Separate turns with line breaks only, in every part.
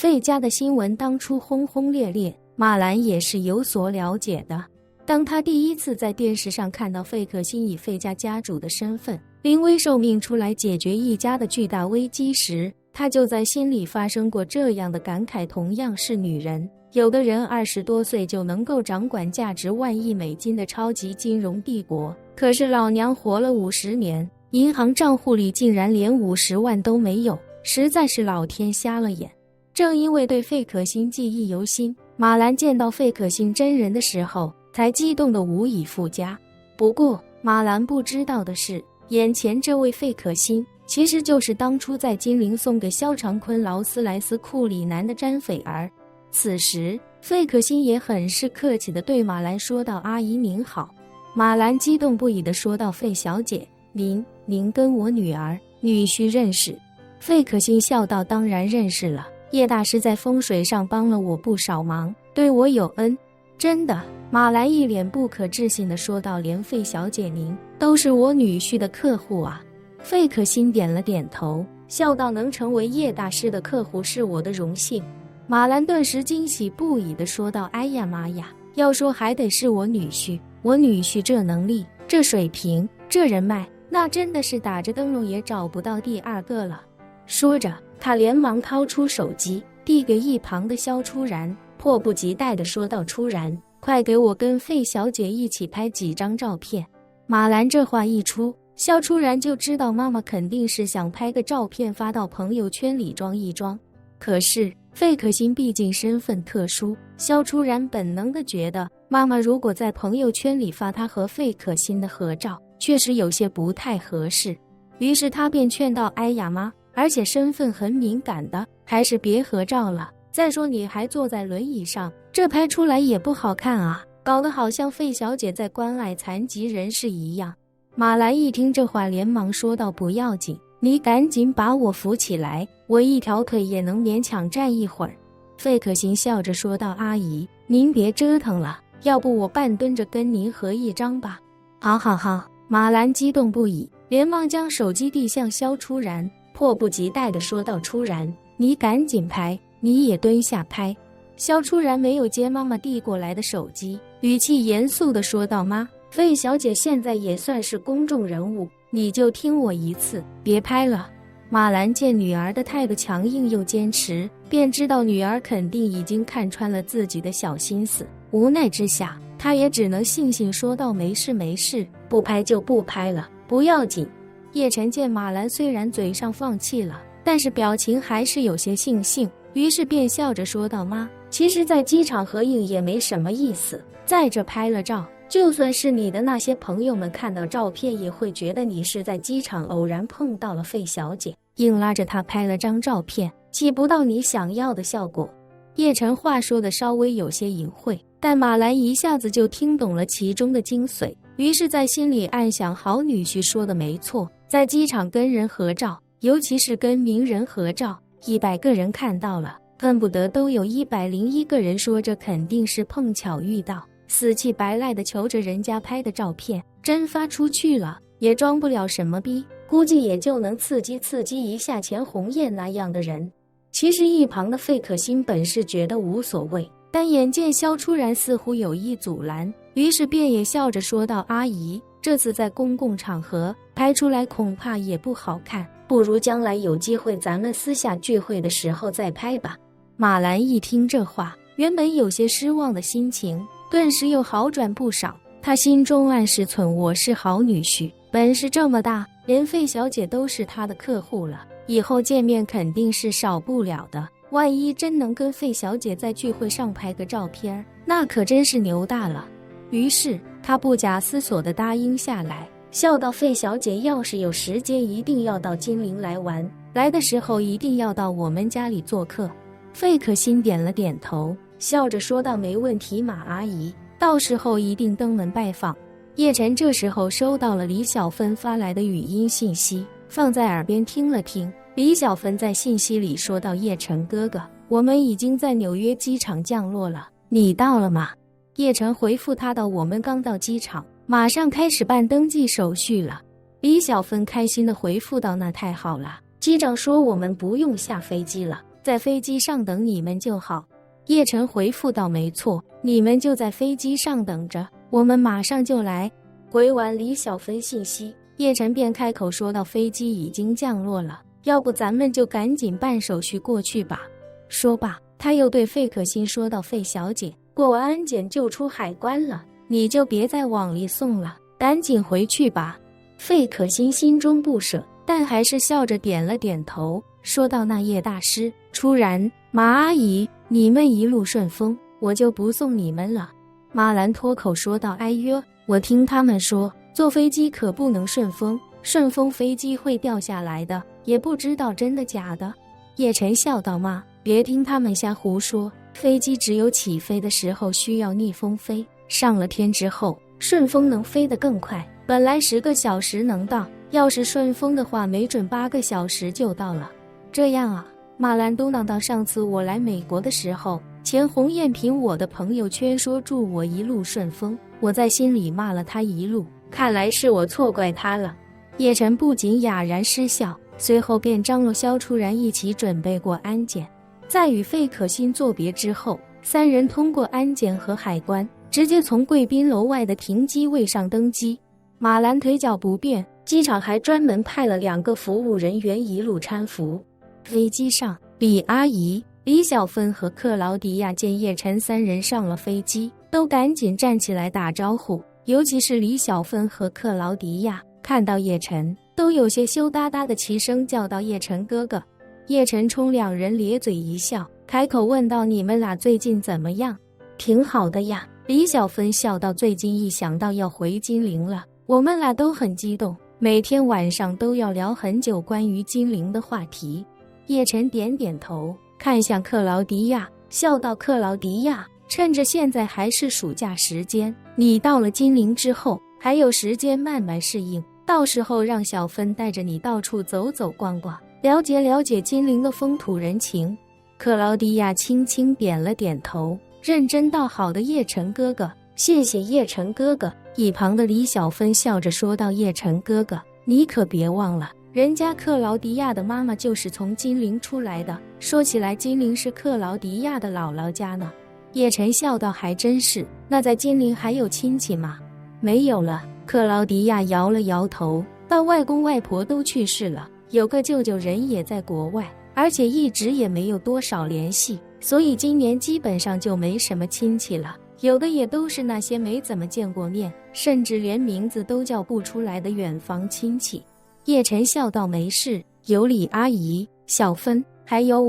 费家的新闻当初轰轰烈烈，马兰也是有所了解的。当他第一次在电视上看到费可欣以费家家主的身份临危受命出来解决一家的巨大危机时，他就在心里发生过这样的感慨：同样是女人，有的人20多岁就能够掌管价值万亿美金的超级金融帝国，可是老娘活了50年，银行账户里竟然连50万都没有，实在是老天瞎了眼。正因为对费可欣记忆犹新，马兰见到费可欣真人的时候才激动得无以复加。不过马兰不知道的是，眼前这位费可欣其实就是当初在金陵送给萧长坤劳斯莱斯库里南的詹斐儿。此时费可欣也很是客气地对马兰说道：“阿姨您好。”马兰激动不已地说道：“费小姐，您跟我女婿认识？”费可欣笑道：“当然认识了，叶大师在风水上帮了我不少忙，对我有恩。”真的？马兰一脸不可置信地说道：“连费小姐您都是我女婿的客户啊？”费可欣点了点头，笑道：“能成为叶大师的客户是我的荣幸。”马兰顿时惊喜不已地说道：“哎呀妈呀，要说还得是我女婿这能力，这水平，这人脉，那真的是打着灯笼也找不到第二个了。”说着，他连忙掏出手机递给一旁的萧初然，迫不及待地说道：“初然，快给我跟费小姐一起拍几张照片。”马兰这话一出，萧初然就知道妈妈肯定是想拍个照片发到朋友圈里装一装。可是费可欣毕竟身份特殊，萧初然本能地觉得妈妈如果在朋友圈里发她和费可欣的合照，确实有些不太合适。于是他便劝道：“哎呀妈，而且身份很敏感的，还是别合照了。再说你还坐在轮椅上，这拍出来也不好看啊，搞得好像费小姐在关爱残疾人士一样。”马兰一听这话，连忙说道：“不要紧，你赶紧把我扶起来，我一条腿也能勉强站一会儿。”费可欣笑着说道：“阿姨，您别折腾了，要不我半蹲着跟您合一张吧？”“好好好！”马兰激动不已，连忙将手机递向萧初然，迫不及待地说道：“初然，你赶紧拍，你也蹲下拍。”萧初然没有接妈妈递过来的手机，语气严肃地说道：“妈，费小姐现在也算是公众人物，你就听我一次，别拍了。”马兰见女儿的态度强硬又坚持，便知道女儿肯定已经看穿了自己的小心思，无奈之下，他也只能悻悻说道：“没事没事，不拍就不拍了，不要紧。”叶晨见马兰虽然嘴上放弃了，但是表情还是有些悻悻，于是便笑着说道：“妈，其实在机场合影也没什么意思，在这拍了照，就算是你的那些朋友们看到照片也会觉得你是在机场偶然碰到了费小姐，硬拉着她拍了张照片，起不到你想要的效果。”叶晨话说的稍微有些隐晦，但马兰一下子就听懂了其中的精髓，于是在心里暗想：好女婿说的没错，在机场跟人合照，尤其是跟名人合照，100个人看到了，恨不得都有101个人说这肯定是碰巧遇到，死气白赖的求着人家拍的照片，真发出去了也装不了什么逼，估计也就能刺激一下钱红艳那样的人。其实一旁的费可欣本是觉得无所谓，但眼见萧初然似乎有意阻拦，于是便也笑着说道：“阿姨，这次在公共场合拍出来恐怕也不好看，不如将来有机会咱们私下聚会的时候再拍吧。”马兰一听这话，原本有些失望的心情顿时又好转不少，他心中暗示：我是好女婿，本事这么大，连费小姐都是他的客户了，以后见面肯定是少不了的，万一真能跟费小姐在聚会上拍个照片，那可真是牛大了。于是他不假思索地答应下来，笑道：“费小姐要是有时间一定要到金陵来玩，来的时候一定要到我们家里做客。”费可欣点了点头，笑着说道：“没问题，马阿姨，到时候一定登门拜访。”叶晨这时候收到了李小芬发来的语音信息，放在耳边听了听。李小芬在信息里说道：“叶晨哥哥，我们已经在纽约机场降落了，你到了吗？”叶晨回复他道：“我们刚到机场，马上开始办登记手续了。”李小芬开心地回复道：“那太好了，机长说我们不用下飞机了，在飞机上等你们就好。叶晨回复道：没错，你们就在飞机上等着，我们马上就来。回完李小芬信息，叶晨便开口说道：飞机已经降落了，要不咱们就赶紧办手续过去吧。说罢，他又对费可欣说道：费小姐，过完安检就出海关了，你就别再往里送了，赶紧回去吧。费可欣心中不舍，但还是笑着点了点头，说道：那叶大师出然，马阿姨，你们一路顺风，我就不送你们了。马兰脱口说道：哎呦，我听他们说坐飞机可不能顺风，顺风飞机会掉下来的，也不知道真的假的。叶晨笑道：妈，别听他们瞎胡说，飞机只有起飞的时候需要逆风飞，上了天之后顺风能飞得更快，本来10个小时能到，要是顺风的话没准8个小时就到了。这样啊，马兰嘟囔道：上次我来美国的时候，钱红艳凭我的朋友圈说祝我一路顺风，我在心里骂了他一路，看来是我错怪他了。叶晨不仅哑然失笑，随后便张罗萧初然一起准备过安检。在与费可欣作别之后，3人通过安检和海关，直接从贵宾楼外的停机位上登机。马兰腿脚不便，机场还专门派了2个服务人员一路搀扶。飞机上，李阿姨、李小芬和克劳迪亚见叶晨3人上了飞机，都赶紧站起来打招呼，尤其是李小芬和克劳迪亚，看到叶晨都有些羞答答的齐声叫道：叶晨哥哥。叶晨冲2人咧嘴一笑，开口问道：你们俩最近怎么样？挺好的呀。李小芬笑道：最近一想到要回金陵了，我们俩都很激动，每天晚上都要聊很久关于金陵的话题。叶晨点点头，看向克劳迪亚，笑道：克劳迪亚，趁着现在还是暑假时间，你到了金陵之后还有时间慢慢适应，到时候让小芬带着你到处走走逛逛，了解了解金陵的风土人情。克劳迪亚轻轻点了点头，认真道：好的，叶晨哥哥，谢谢叶晨哥哥。一旁的李小芬笑着说道：叶晨哥哥，你可别忘了，人家克劳迪亚的妈妈就是从金陵出来的，说起来金陵是克劳迪亚的姥姥家呢。叶晨笑道：还真是，那在金陵还有亲戚吗？没有了。克劳迪亚摇了摇头，道：外公外婆都去世了，有个舅舅人也在国外，而且一直也没有多少联系，所以今年基本上就没什么亲戚了，有的也都是那些没怎么见过面，甚至连名字都叫不出来的远房亲戚。叶晨笑道：没事，有李阿姨、小芬还有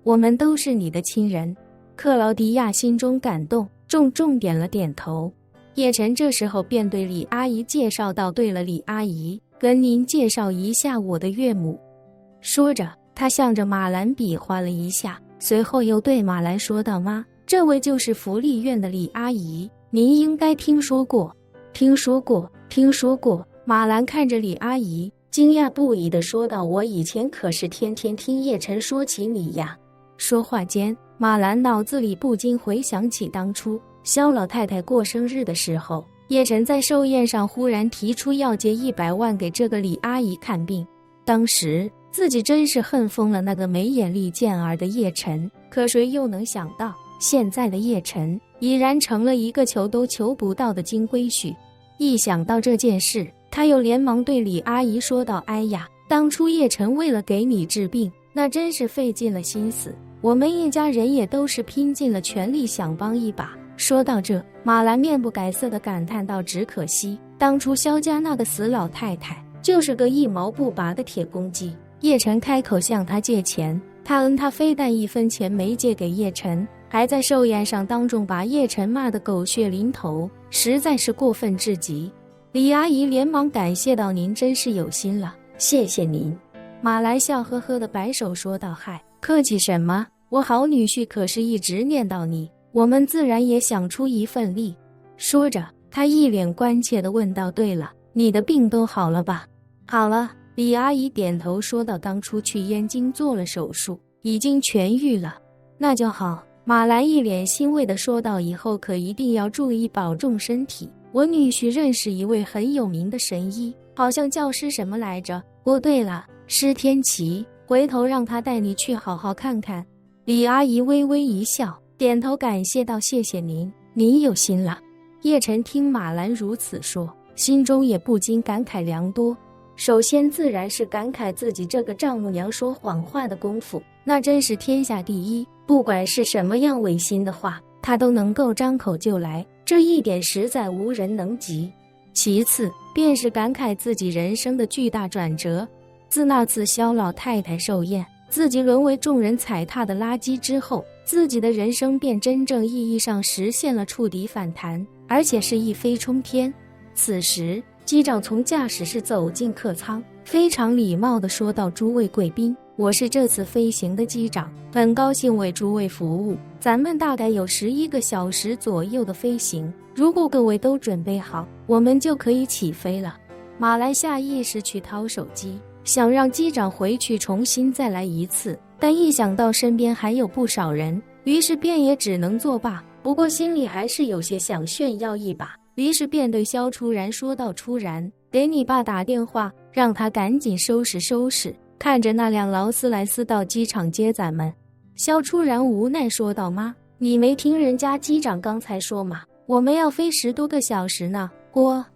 我们都是你的亲人。克劳迪亚心中感动，重重点了点头。叶晨这时候便对李阿姨介绍道：对了，李阿姨，跟您介绍一下我的岳母。说着，他向着马兰比划了一下，随后又对马兰说道：妈，这位就是福利院的李阿姨，您应该听说过。听说过。马兰看着李阿姨，惊讶不已地说道：我以前可是天天听叶晨说起你呀。说话间，马兰脑子里不禁回想起当初萧老太太过生日的时候，叶晨在寿宴上忽然提出要借100万给这个李阿姨看病，当时自己真是恨疯了那个没眼力见儿的叶晨，可谁又能想到现在的叶晨已然成了一个求都求不到的金龟婿。一想到这件事，他又连忙对李阿姨说道：哎呀，当初叶晨为了给你治病，那真是费尽了心思，我们一家人也都是拼尽了全力想帮一把。说到这，马兰面不改色地感叹道：只可惜当初萧家那个死老太太就是个一毛不拔的铁公鸡，叶晨开口向他借钱，他非但1分钱没借给叶晨，还在寿宴上当众把叶晨骂得狗血淋头，实在是过分至极。李阿姨连忙感谢道：您真是有心了，谢谢您。马兰笑呵呵地摆手说道：嗨，客气什么，我好女婿可是一直念叨你，我们自然也想出一份力。说着，他一脸关切地问道：对了，你的病都好了吧？好了，李阿姨点头说道：当初去燕京做了手术，已经痊愈了。那就好。马兰一脸欣慰地说道：以后可一定要注意保重身体，我女婿认识一位很有名的神医，好像叫施什么来着？哦对了，施天齐，回头让他带你去好好看看。李阿姨微微一笑，点头感谢道：“谢谢您，您有心了。”叶晨听马兰如此说，心中也不禁感慨良多。首先自然是感慨自己这个丈母娘说谎话的功夫，那真是天下第一，不管是什么样违心的话，她都能够张口就来，这一点实在无人能及。其次便是感慨自己人生的巨大转折，自那次萧老太太寿宴，自己沦为众人踩踏的垃圾之后，自己的人生便真正意义上实现了触底反弹，而且是一飞冲天。此时机长从驾驶室走进客舱，非常礼貌地说道：“诸位贵宾，我是这次飞行的机长，很高兴为诸位服务。咱们大概有11个小时左右的飞行，如果各位都准备好，我们就可以起飞了。”马兰下意识去掏手机，想让机长回去重新再来一次，但一想到身边还有不少人，于是便也只能作罢。不过心里还是有些想炫耀一把，于是便对萧初然说道：“初然，给你爸打电话，让他赶紧收拾收拾，看着那辆劳斯莱斯到机场接咱们。”萧初然无奈说道：“妈，你没听人家机长刚才说吗？我们要飞10多个小时呢。”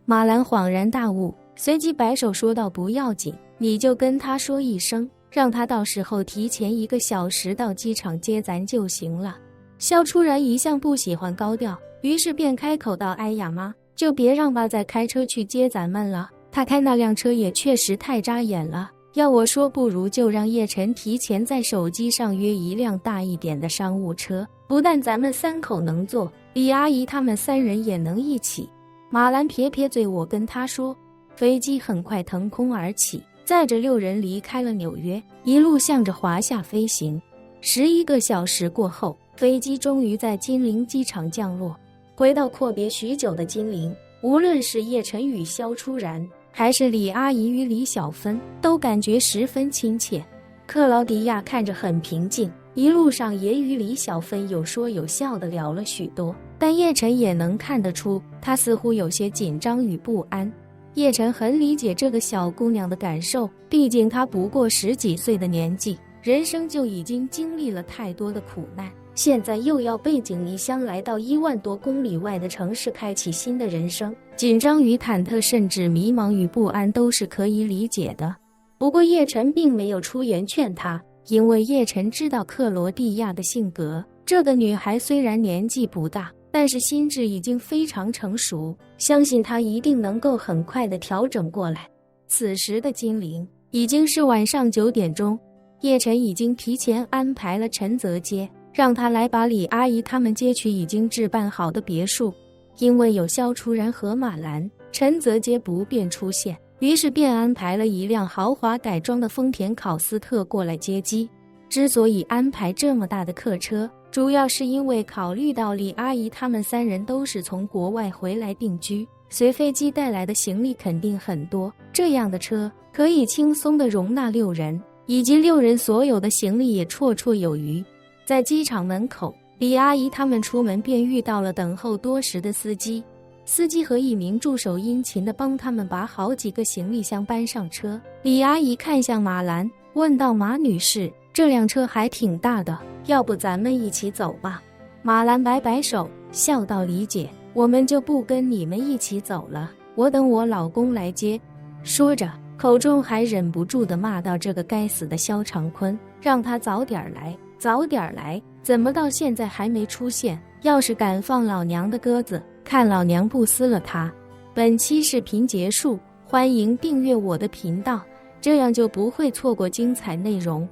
马兰恍然大悟，随即摆手说道：“不要紧，你就跟他说一声，让他到时候提前1个小时到机场接咱就行了。”萧初然一向不喜欢高调，于是便开口道：“哎呀妈，就别让爸再开车去接咱们了，他开那辆车也确实太扎眼了。要我说，不如就让叶晨提前在手机上约一辆大一点的商务车，不但咱们3口能坐，李阿姨他们3人也能一起。”马兰撇撇嘴，我跟他说。飞机很快腾空而起，载着6人离开了纽约，一路向着华夏飞行。11个小时过后，飞机终于在金陵机场降落。回到阔别许久的金陵，无论是叶晨与萧初然，还是李阿姨与李小芬，都感觉十分亲切。克劳迪亚看着很平静，一路上也与李小芬有说有笑地聊了许多，但叶晨也能看得出，她似乎有些紧张与不安。叶晨很理解这个小姑娘的感受，毕竟她不过10几岁的年纪，人生就已经经历了太多的苦难，现在又要背井离乡来到1万多公里外的城市开启新的人生，紧张与忐忑甚至迷茫与不安都是可以理解的。不过叶晨并没有出言劝她，因为叶晨知道克罗地亚的性格，这个女孩虽然年纪不大，但是心智已经非常成熟，相信她一定能够很快地调整过来。此时的金陵已经是晚上9点钟，叶晨已经提前安排了陈泽接，让他来把李阿姨他们接去已经置办好的别墅。因为有萧初然和马兰，陈泽接不便出现，于是便安排了一辆豪华改装的丰田考斯特过来接机。之所以安排这么大的客车，主要是因为考虑到李阿姨他们3人都是从国外回来定居，随飞机带来的行李肯定很多，这样的车可以轻松地容纳6人，以及6人所有的行李也绰绰有余。在机场门口，李阿姨他们出门便遇到了等候多时的司机，司机和一名助手殷勤地帮他们把好几个行李箱搬上车。李阿姨看向马兰，问道：“马女士，这辆车还挺大的，要不咱们一起走吧？”马兰摆摆手，笑道：“理解，我们就不跟你们一起走了，我等我老公来接。”说着，口中还忍不住地骂道：“这个该死的萧长坤，让他早点来，早点来，怎么到现在还没出现？要是敢放老娘的鸽子，看老娘不撕了他！”本期视频结束，欢迎订阅我的频道，这样就不会错过精彩内容。